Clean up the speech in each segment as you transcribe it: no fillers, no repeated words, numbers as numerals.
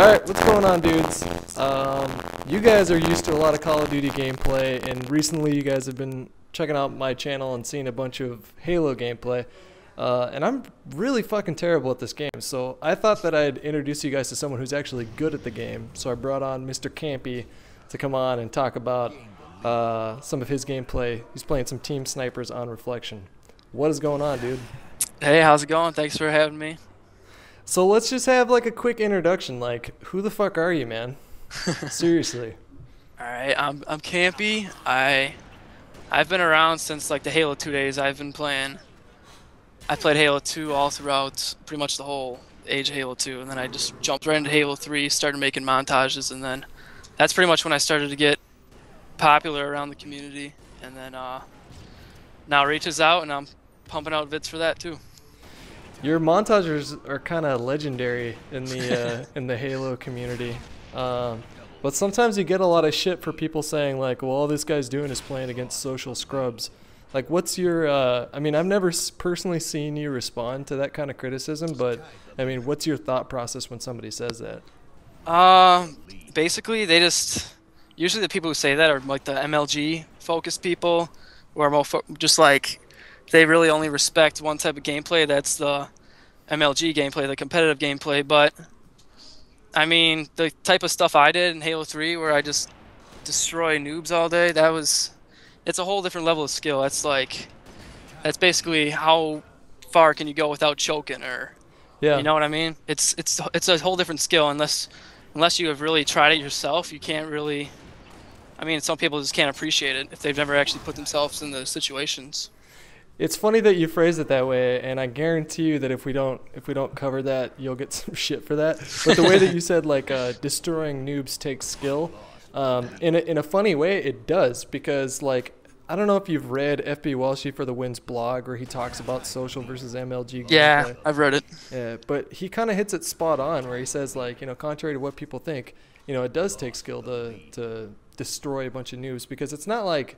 Alright, what's going on, dudes? You guys are used to a lot of Call of Duty gameplay, and recently you guys have been checking out my channel and seeing a bunch of Halo gameplay. And I'm really fucking terrible at this game, so I thought that I'd introduce you guys to someone who's actually good at the game. So I brought on Mr. Kampy to come on and talk about some of his gameplay. He's playing some Team Snipers on Reflection. What is going on, dude? Hey, how's it going? Thanks for having me. So let's just have like a quick introduction. Like, who the fuck are you, man? Seriously. All right, I'm Kampy. I've been around since like the Halo 2 days. I've been playing. I played Halo 2 all throughout pretty much the whole age of Halo 2, and then I just jumped right into Halo 3, started making montages, and then that's pretty much when I started to get popular around the community. And then now Reach is out, and I'm pumping out vids for that too. Your montages are kind of legendary in the in the Halo community, but sometimes you get a lot of shit for people saying like, "Well, all this guy's doing is playing against social scrubs." Like, what's your? I mean, I've never personally seen you respond to that kind of criticism, but I mean, what's your thought process when somebody says that? Basically, they just usually the people who say that are like the MLG focused people, who are more just like. They really only respect one type of gameplay. That's the MLG gameplay, the competitive gameplay. But I mean, the type of stuff I did in Halo 3, where I just destroy noobs all day, it's a whole different level of skill. That's basically how far can you go without choking, or Yeah. you know what I mean? It's a whole different skill. Unless you have really tried it yourself, you can't really. I mean, some people just can't appreciate it if they've never actually put themselves in those situations. It's funny that you phrase it that way, and I guarantee you that if we don't cover that, you'll get some shit for that. But the way that you said like destroying noobs takes skill, in a funny way, it does, because like I don't know if you've read FB Walshy for the Win's blog where he talks about social versus MLG gameplay. Yeah, I've read it. Yeah, but he kind of hits it spot on where he says like, you know, contrary to what people think, you know, it does take skill to destroy a bunch of noobs, because it's not like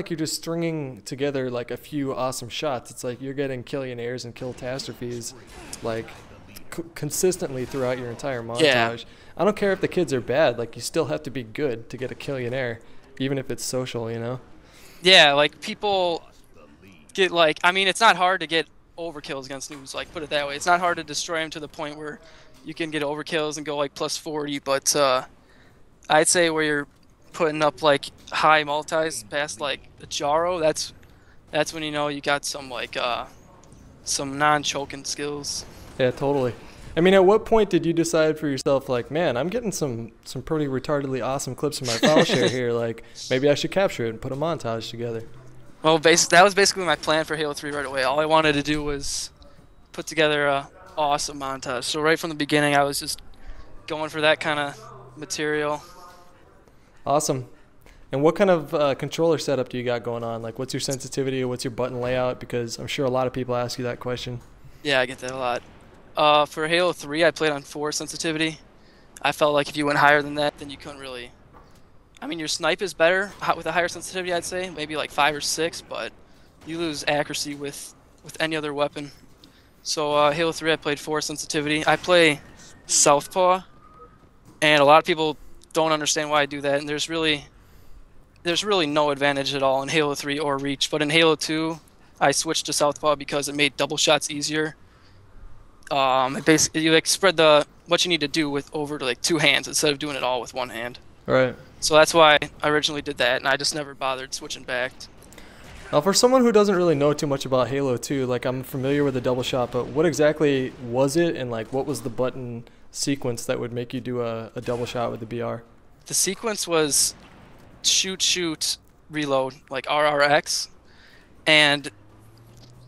you're just stringing together like a few awesome shots. It's like you're getting killionaires and kill-tastrophes like consistently throughout your entire montage. Yeah. I don't care if the kids are bad. Like, you still have to be good to get a killionaire, even if it's social, you know? Yeah, like people get like, I mean, it's not hard to get overkills against noobs, like put it that way. It's not hard to destroy them to the point where you can get overkills and go like plus 40, but I'd say where you're putting up like high multis past like a Jaro, that's when you know you got some like some non-choking skills. Yeah, totally. I mean, at what point did you decide for yourself, like, man, I'm getting some pretty retardedly awesome clips in my file share here, like maybe I should capture it and put a montage together? Well, that was basically my plan for Halo 3 right away. All I wanted to do was put together a awesome montage. So right from the beginning, I was just going for that kind of material. Awesome. And what kind of controller setup do you got going on? Like, what's your sensitivity? What's your button layout? Because I'm sure a lot of people ask you that question. Yeah, I get that a lot. For Halo 3, I played on 4 sensitivity. I felt like if you went higher than that, then you couldn't really. I mean, your snipe is better with a higher sensitivity, I'd say, maybe like 5 or 6, but you lose accuracy with any other weapon. So Halo 3, I played 4 sensitivity. I play Southpaw, and a lot of people don't understand why I do that, and there's really no advantage at all in Halo 3 or Reach. But in Halo 2, I switched to Southpaw because it made double shots easier. It basically, you like spread what you need to do over to like 2 hands instead of doing it all with 1 hand. Right. So that's why I originally did that, and I just never bothered switching back. Now, for someone who doesn't really know too much about Halo 2, like, I'm familiar with the double shot, but what exactly was it, and like what was the button sequence that would make you do a double shot with the BR? The sequence was shoot, reload, like RRX, and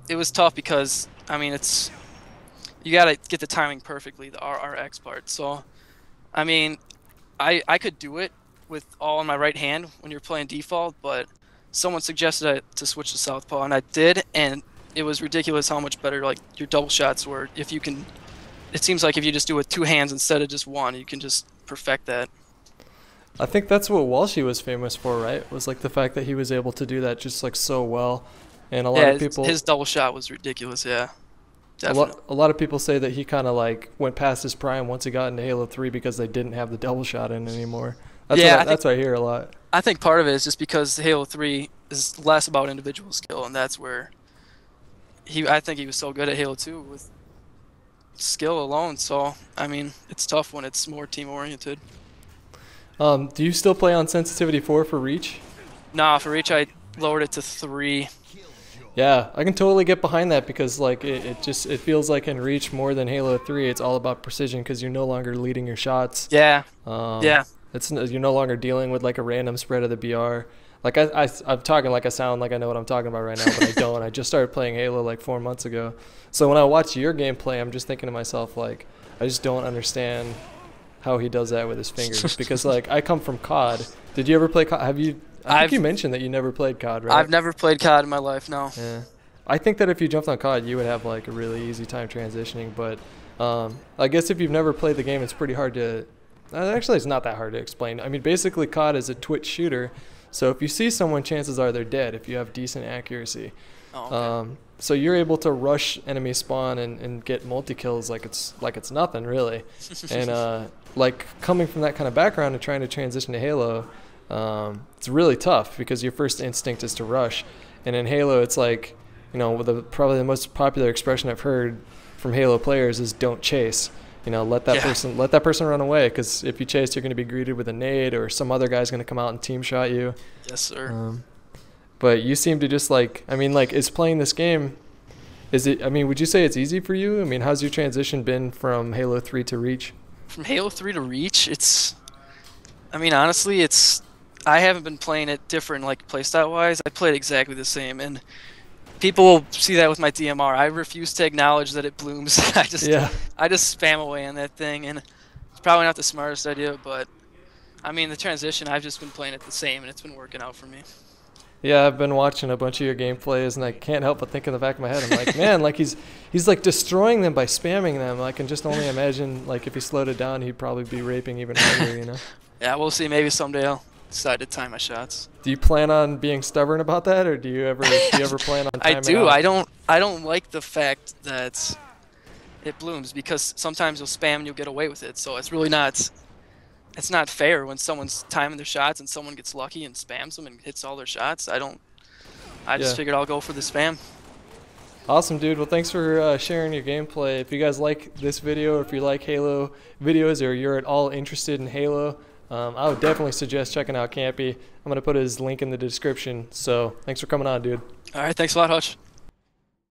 it was tough because, I mean, you gotta get the timing perfectly, the RRX part. So, I mean, I could do it with all on my right hand when you're playing default, but someone suggested to switch to Southpaw, and I did, and it was ridiculous how much better like your double shots were. If you can, it seems like if you just do it with 2 hands instead of just 1, you can just perfect that. I think that's what Walshy was famous for, right? Was like the fact that he was able to do that just like so well, and a lot of people. His double shot was ridiculous, yeah. Definitely. A lot of people say that he kind of like went past his prime once he got into Halo 3 because they didn't have the double shot in anymore. That's what I hear a lot. I think part of it is just because Halo 3 is less about individual skill, and that's where I think he was so good at Halo 2 with skill alone. So, I mean, it's tough when it's more team-oriented. Do you still play on sensitivity 4 for Reach? Nah, for Reach, I lowered it to 3. Yeah, I can totally get behind that because like it feels like in Reach more than Halo 3, it's all about precision because you're no longer leading your shots. Yeah. Yeah. You're no longer dealing with like a random spread of the BR. Like I'm talking like I sound like I know what I'm talking about right now, but I don't. I just started playing Halo like 4 months ago. So when I watch your gameplay, I'm just thinking to myself like I just don't understand how he does that with his fingers because like I come from CoD. Did you ever play CoD? I think you mentioned that you never played CoD, right? I've never played CoD in my life, no. Yeah. I think that if you jumped on CoD, you would have like a really easy time transitioning. But I guess if you've never played the game, it's pretty hard to. Actually, it's not that hard to explain. I mean, basically, CoD is a twitch shooter. So if you see someone, chances are they're dead if you have decent accuracy. Oh, okay. So you're able to rush enemy spawn and get multi-kills like it's nothing, really. And like coming from that kind of background and trying to transition to Halo, it's really tough because your first instinct is to rush. And in Halo, it's like, you know, probably the most popular expression I've heard from Halo players is "don't chase." You know, let that person run away because if you chase, you're going to be greeted with a nade or some other guy's going to come out and team shot you. Yes, sir. But you seem to just like, I mean, like, is playing this game, would you say it's easy for you? I mean, how's your transition been from Halo 3 to Reach? From Halo 3 to Reach, honestly, I haven't been playing it different, like, playstyle-wise. I played exactly the same, and people will see that with my DMR. I refuse to acknowledge that it blooms. I just spam away on that thing, and it's probably not the smartest idea, but, I mean, the transition, I've just been playing it the same, and it's been working out for me. Yeah, I've been watching a bunch of your gameplays, and I can't help but think in the back of my head, I'm like, man, like he's like destroying them by spamming them. I can just only imagine, like, if he slowed it down, he'd probably be raping even harder, you know? Yeah, we'll see. Maybe someday I'll decide to time my shots. Do you plan on being stubborn about that, or do you ever plan on timing I do. out? I don't like the fact that it blooms because sometimes you'll spam and you'll get away with it. So it's really not. It's not fair when someone's timing their shots and someone gets lucky and spams them and hits all their shots. I just figured I'll go for the spam. Awesome, dude. Well, thanks for sharing your gameplay. If you guys like this video, or if you like Halo videos, or you're at all interested in Halo, I would definitely suggest checking out Kampy. I'm going to put his link in the description. So thanks for coming on, dude. All right. Thanks a lot, Hutch.